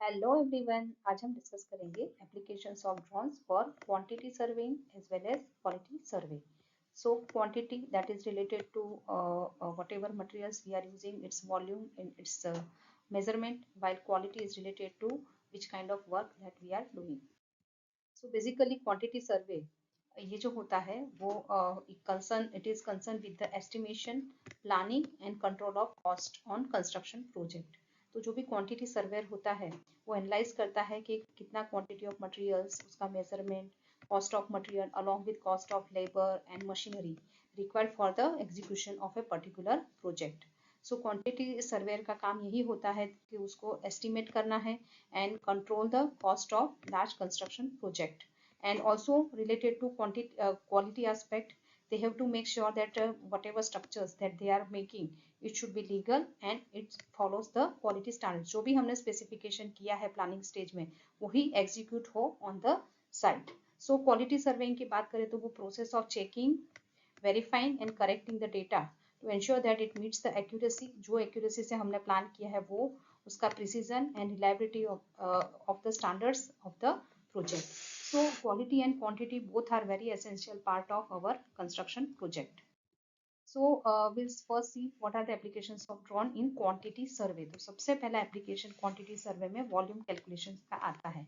Hello everyone, आज हम discuss करेंगे applications of drones for quantity surveying as well as quality survey. So quantity, that is related to whatever materials we are using, its volume and its measurement, while quality is related to which kind of work that we are doing. So basically quantity survey ये जो होता है वो it is concerned with the estimation, planning and control of cost on construction project. तो जो भी quantity surveyor होता है वो एनालाइज करता है कि कितना क्वांटिटी ऑफ मटेरियल्स, उसका measurement, cost of material along with cost of labour and machinery required for the execution of a particular project. So quantity surveyor का काम यही होता है कि उसको एस्टिमेट करना है and control the cost of large construction project. And also related to quality aspect, they have to make sure that whatever structures that they are making, it should be legal and it follows the quality standards. जो भी हमने specification किया है planning stage में वही execute हो on the site. So quality surveying की बात करें तो वो process of checking, verifying and correcting the data to ensure that it meets the accuracy. जो accuracy से हमने plan किया है वो उसका precision and reliability of the standards of the project. So quality and quantity both are very essential part of our construction project. So we'll first see what are the applications of drone in quantity survey. तो सबसे पहला application quantity survey में volume calculation का आता है.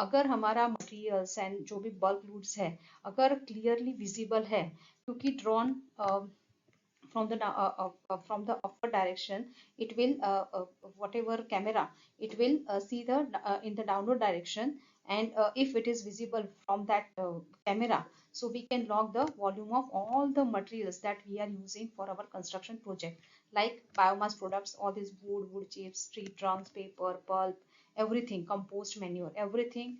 अगर हमारा materials and जो भी बल्क लूड्स है अगर क्लियरली विजिबल है, क्योंकि drone from the upper direction, it will whatever camera, it will see the in the downward direction, and if it is visible from that camera, so we can log the volume of all the materials that we are using for our construction project, like biomass products, all these wood chips, tree trunks, paper, pulp, everything, compost manure, everything,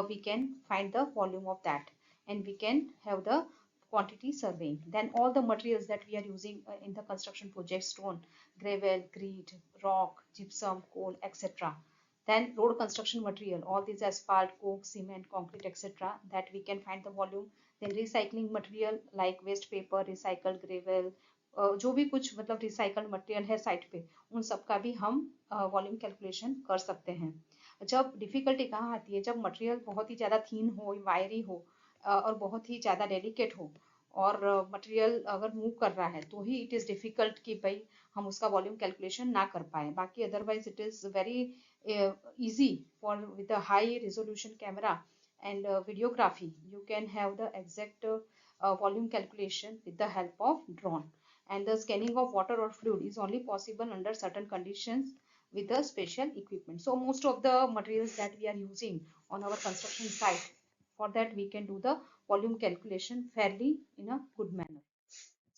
we can find the volume of that and we can have the quantity surveying. Then all the materials that we are using in the construction project, stone, gravel, grit, rock, gypsum, coal, etc. Then road construction material, all these asphalt, coke, cement, concrete, etc. that we can find the volume. Then recycling material like waste paper, recycled gravel, जो भी कुछ मतलब recycled material है site पे, उन सब का भी हम वॉल्यूम कैलकुलेशन कर सकते हैं. जब डिफिकल्टी कहाँ आती है, जब मटेरियल बहुत ही ज़्यादा थीन हो, वायरी हो और बहुत ही ज़्यादा डेलिकेट हो और मटेरियल अगर मूव कर रहा है तो ही इट इज़ डिफ़िकल्ट कि भाई हम उसका वॉल्यूम कैलकुलेशन ना कर पाए. बाकी otherwise it is very easy for with a high resolution camera and videography you can have the exact volume calculation with the help of drone. And the scanning of water or fluid is only possible under certain conditions with the special equipment. So most of the materials that we are using on our construction site, for that we can do the volume calculation fairly in a good manner.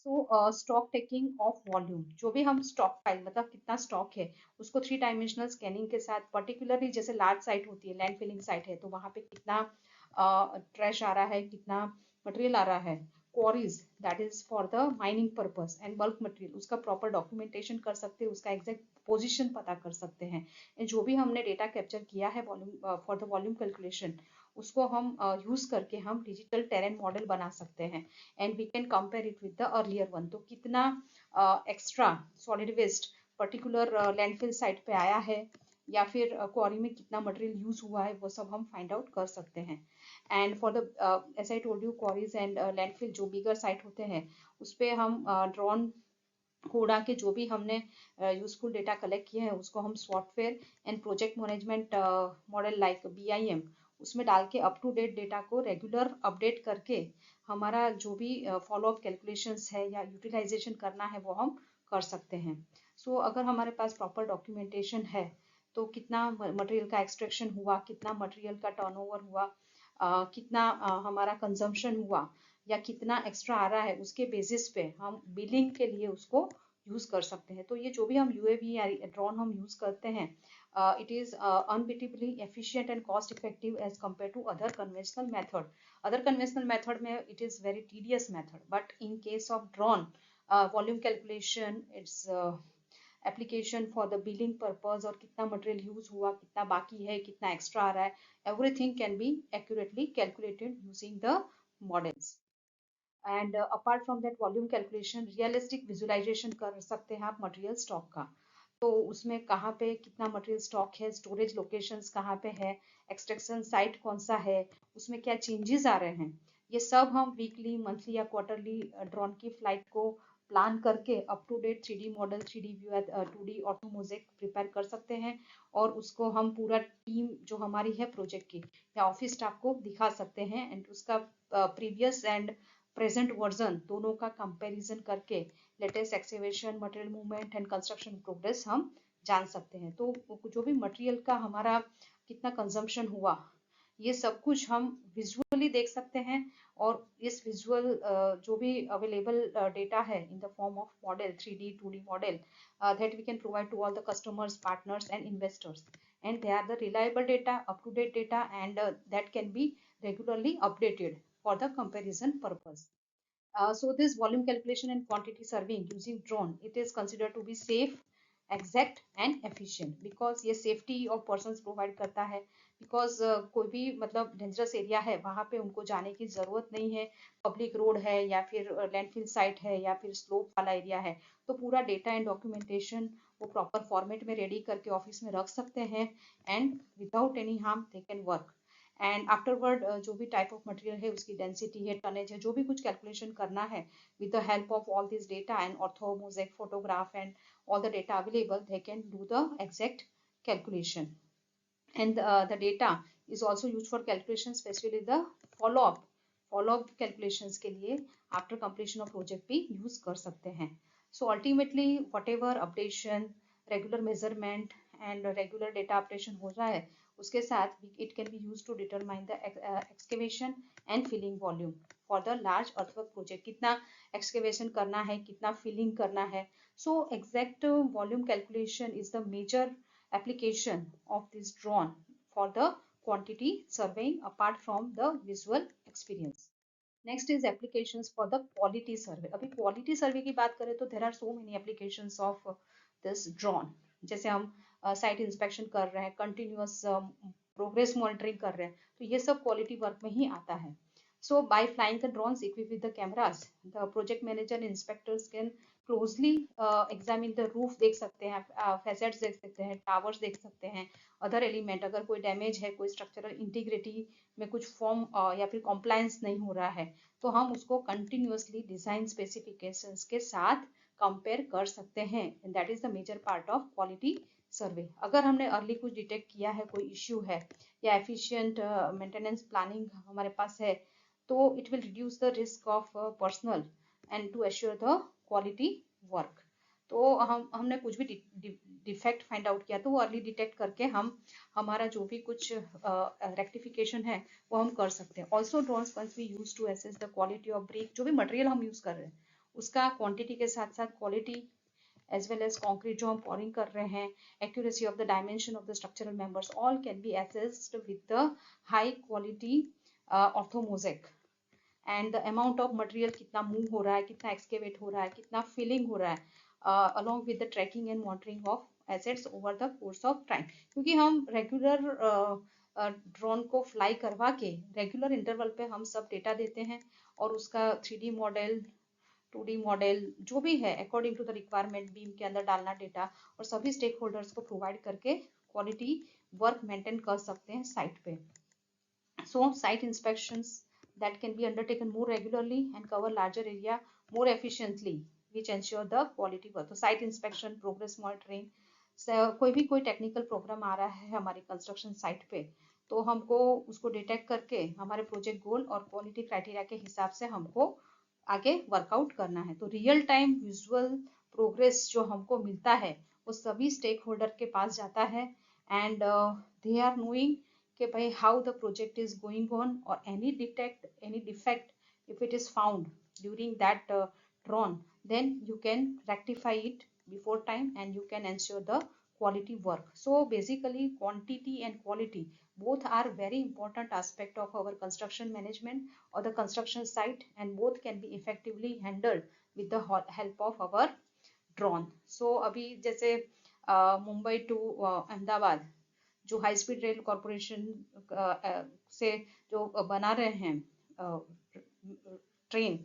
So stock taking of volume, जो भी हम stock file मतलब कितना stock है उसको 3 dimensional scanning के साथ, particularly जैसे लार्ज साइट होती है, लैंड फिलिंग साइट है, तो वहां पे कितना ट्रैश आ रहा है, कितना मटेरियल आ रहा है, queries that is for the mining purpose, and bulk material उसका प्रॉपर डॉक्यूमेंटेशन कर सकते हैं, उसका एग्जैक्ट पोजीशन पता कर सकते हैं. जो भी हमने डेटा कैप्चर किया है volume for the volume calculation, उसको हम यूज करके हम डिजिटल टेरेन मॉडल बना सकते हैं and we can compare it with the earlier one. तो कितना extra solid waste particular landfill site पे आया है या फिर क्वारी में कितना मटेरियल यूज हुआ है, वो सब हम फाइंड आउट कर सकते हैं. And for the as I told you quarries and landfill जो बिगर साइट होते हैं उस पर हम ड्रोन को उड़ा के जो भी हमने यूजफुल डेटा कलेक्ट किया है उसको हम software and project management model like BIM उसमें डाल के अप टू डेट डेटा को रेगुलर अपडेट करके हमारा जो भी फॉलो अप कैलकुलेशंस है या यूटिलाइजेशन करना है वो हम कर सकते हैं. सो अगर हमारे पास प्रॉपर डॉक्यूमेंटेशन है तो कितना मटेरियल का एक्सट्रैक्शन हुआ, कितना मटेरियल का टर्नओवर हुआ, कितना हमारा कंजम्पशन हुआ या कितना एक्स्ट्रा आ रहा है, उसके बेसिस पे हम बिलिंग के लिए उसको यूज कर सकते हैं. तो ये जो भी हम UAV या ड्रोन हम यूज करते हैं, it is unbeatably efficient and cost effective as compared to other conventional method. Other conventional method में it is very tedious method, but in case of drone, volume calculation, its application for the billing purpose और कितना material use हुआ, कितना बाकी है, कितना extra आ रहा है, everything can be accurately calculated using the models. And apart from that volume calculation, realistic visualisation कर सकते हैं आप मटेरियल स्टॉक का. तो उसमें कहाँ पे कितना मटेरियल स्टॉक है, स्टोरेज लोकेशंस कहाँ पे है, एक्सट्रैक्शन साइट कौन सा है, उसमें क्या चेंजेस आ रहे हैं, ये सब हम वीकली, मंथली या क्वार्टरली ड्रोन की फ्लाइट को प्लान करके up to date 3D model, 3D view, 2D orthomosaic prepare कर सकते हैं। और उसको हम पूरा टीम जो हमारी है प्रोजेक्ट की या ऑफिस स्टाफ को दिखा सकते हैं, एंड उसका प्रीवियस एंड प्रेजेंट वर्जन दोनों का कंपैरिजन करके latest excavation, material movement and construction progress हम जान सकते हैं। तो जो भी मटेरियल का हमारा कितना कंजम्पशन हुआ, ये सब कुछ हम विजुअली देख सकते हैं। और इस विजुअल जो भी अवेलेबल डेटा है in the form of model, 3D 2D model, that we can provide to all the customers, partners and investors, and they are the reliable data, up to date data, and that can be regularly updated for the comparison purpose. So this volume calculation and quantity surveying using drone, it is considered to be safe, exact and efficient, because ये safety of persons provide करता है। because कोई भी मतलब dangerous area है वहां पे उनको जाने की जरूरत नहीं है, पब्लिक रोड है या फिर लैंडफिल साइट है या फिर स्लोप वाला एरिया है, तो पूरा डेटा एंड डॉक्यूमेंटेशन वो प्रॉपर फॉर्मेट में रेडी करके ऑफिस में रख सकते हैं, and without any harm they can work. And afterward जो भी टाइप ऑफ मटेरियल है, उसकी डेंसिटी है, टनेज है, जो भी कुछ कैलकुलेशन करना है, with the help of all this data and ortho mosaic photograph and all the data available, they can do the exact calculation. And the data is also used for calculation, especially the follow up calculations के लिए after completion of project भी use कर सकते हैं। So ultimately whatever updation, regular measurement and regular data updation हो रहा है, उसके साथ it can be used to determine the excavation and filling volume for the large earthwork project। कितना excavation करना है, कितना filling करना है। So exact volume calculation is the major application of this drone for the quantity surveying apart from the visual experience. Next is applications for the quality survey। अभी quality survey की बात करें तो there are so many applications of this drone। जैसे हम site inspection कर रहे हैं, कंटिन्यूअस प्रोग्रेस मॉनिटरिंग कर रहे हैं, तो ये सब क्वालिटी वर्क में ही आता है। So by flying the drones equipped with the cameras, the project manager and inspectors can closely examine the roof, देख सकते हैं, facades देख सकते हैं, towers देख सकते हैं, other element, अगर कोई डैमेज है, कोई स्ट्रक्चरल इंटीग्रिटी में कुछ फॉर्म या फिर कॉम्प्लायंस नहीं हो रहा है, तो हम उसको कंटिन्यूअसली डिजाइन स्पेसिफिकेशंस के साथ कंपेयर कर सकते हैं, and that is the major part of quality survey. अगर हमने अर्ली कुछ डिटेक्ट किया है, कोई इश्यू है या एफिशिएंट मेंटेनेंस प्लानिंग हमारे पास है, तो it will reduce the risk of personal and to assure the quality work. तो हमने कुछ भी डिफेक्ट फाइंड आउट किया तो वो अर्ली डिटेक्ट करके हम हमारा जो भी कुछ रेक्टिफिकेशन है वो हम कर सकते हैं। Also drones once we use to assess the quality of brick, जो भी मटेरियल हम यूज कर रहे हैं उसका क्वांटिटी के साथ साथ quality, as well as concrete जो हम pouring कर रहे हैं, accuracy of the dimension of the structural members, all can be assessed with the high quality orthomosaic। And the amount of material कितना मूव हो रहा है, कितना एक्सकेवेट हो रहा है, कितना फिलिंग हो रहा है, along with the tracking and monitoring of assets over the course of time. क्योंकि हम रेगुलर ड्रोन को फ्लाई करवा के रेगुलर इंटरवल पे हम सब डेटा देते हैं, और उसका 3D मॉडल, 2D मॉडल जो भी है according to the requirement BIM के अंदर डालना डेटा, और सभी स्टेक होल्डर्स को प्रोवाइड करके क्वालिटी वर्क मेंटेन कर सकते हैं साइट पे। So site inspections that can be undertaken more regularly and cover larger area more efficiently, which ensure the quality work। तो site inspection, progress monitoring, कोई भी कोई टेक्निकल प्रोग्राम आ रहा है हमारी कंस्ट्रक्शन साइट पे, तो हमको उसको डिटेक्ट करके हमारे प्रोजेक्ट गोल और क्वालिटी क्राइटेरिया के हिसाब से हमको आगे वर्कआउट करना है। तो रियल टाइम विजुअल प्रोग्रेस जो हमको मिलता है वो सभी स्टेक होल्डर के पास जाता है, एंड दे आर नोइंग कि भाई how the project is going on, और any defect if it is found during that drawn, then you can rectify it before time and you can ensure the quality work। So basically quantity and quality both are very important aspect of our construction management or the construction site, and both can be effectively handled with the help of our drone। So अभी जैसे Mumbai to Ahmedabad जो high speed rail corporation से जो बना रहे हैं train,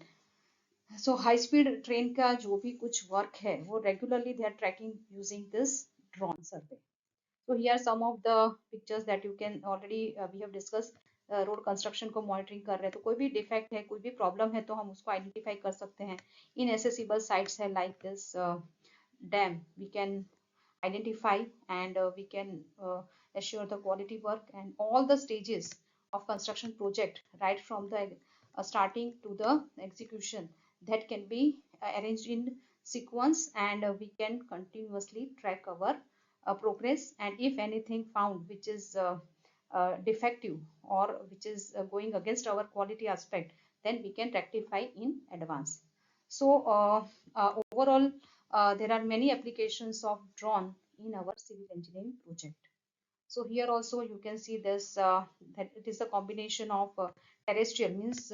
so high speed train का जो भी कुछ वर्क है वो regularly they are tracking using this drone survey. So here are some of the pictures that you can already we have discussed. Road construction को मॉनिटरिंग कर रहे हैं तो कोई भी डिफेक्ट है, कोई भी प्रॉब्लम है तो हम उसको आइडेंटिफाई कर सकते हैं. इनएसेसिबल साइट्स है like this dam, we can identify and we can assure the quality work and all the stages of construction project right from the starting to the execution that can be arranged in sequence, and we can continuously track our progress, and if anything found which is defective or which is going against our quality aspect, then we can rectify in advance. So overall, there are many applications of drone in our civil engineering project. So here also you can see this that it is a combination of terrestrial means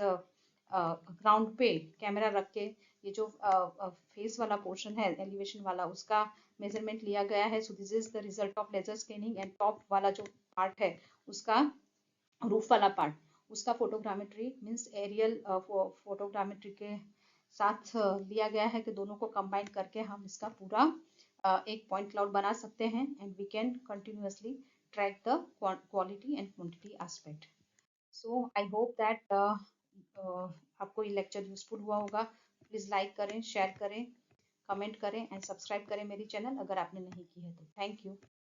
ground पे camera रख के ये जो face वाला portion है elevation वाला उसका measurement लिया गया है. So this is the result of laser scanning, and top वाला जो पार्ट है उसका रूफ वाला पार्ट उसका फोटोग्रामेट्री मीन्स एरियल फोटोग्रामेट्री के साथ लिया गया है कि दोनों को कंबाइन करके हम इसका पूरा एक पॉइंट क्लाउड बना सकते हैं, and we can continuously track the quality and quantity aspect. So I hope that आपको ये लेक्चर यूजफुल हुआ होगा. प्लीज लाइक करें, शेयर करें, कमेंट करें एंड सब्सक्राइब करें मेरी चैनल अगर आपने नहीं की है तो. Thank you.